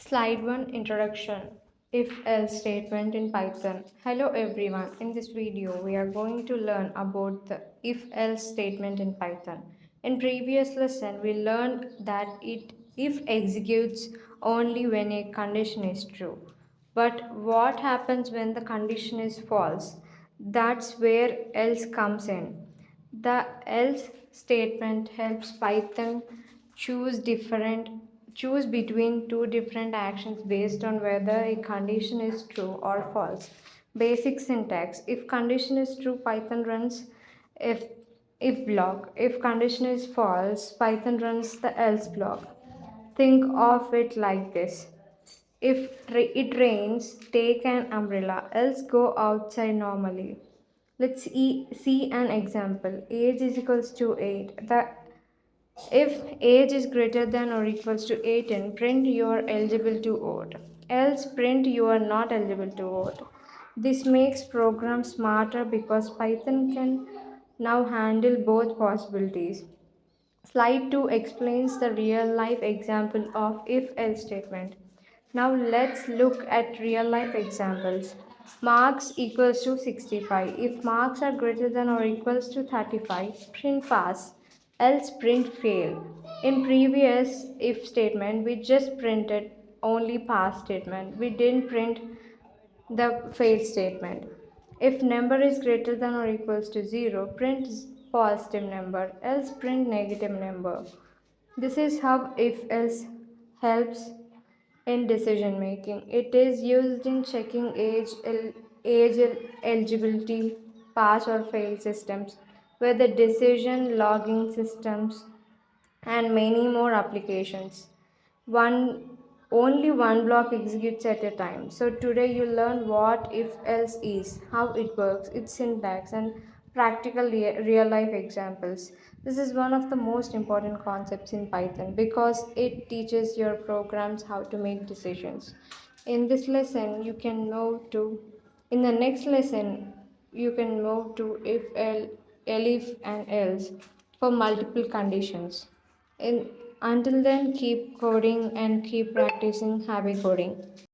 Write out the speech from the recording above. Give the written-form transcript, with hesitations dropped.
Slide 1 Introduction If else statement in Python. Hello everyone. In this video, we are going to learn about the if else statement in Python. In previous lesson, we learned that it if executes only when a condition is true. But what happens when the condition is false? That's where else comes in. The else statement helps Python choose different choose between two different actions based on whether a condition is true or false. Basic syntax: if condition is true, Python runs if if block. If condition is false, Python runs the else block. Think of it like this. If it rains, take an umbrella, else go outside normally. Let's see an example. Age is equals to 8. If age is greater than or equals to 18, print you are eligible to vote. Else print you are not eligible to vote. This makes program smarter because Python can now handle both possibilities. Slide 2 explains the real life example of if else statement. Now let's look at real life examples. Marks equals to 65. If marks are greater than or equals to 35, print pass, else print fail. In previous if statement, we just printed only pass statement. We didn't print the fail statement. If number is greater than or equals to 0, print positive number, else print negative number. This is how if else helps in decision making. It is used in checking age eligibility, pass or fail systems, where the decision logging systems and many more applications. One Only one block executes at a time. So today you learn what if else is, how it works, its syntax, and practical real life examples. This is one of the most important concepts in Python because it teaches your programs how to make decisions. In this lesson, you can move to in the next lesson, you can move to if and else for multiple conditions. In, until then, keep coding and keep practicing happy coding.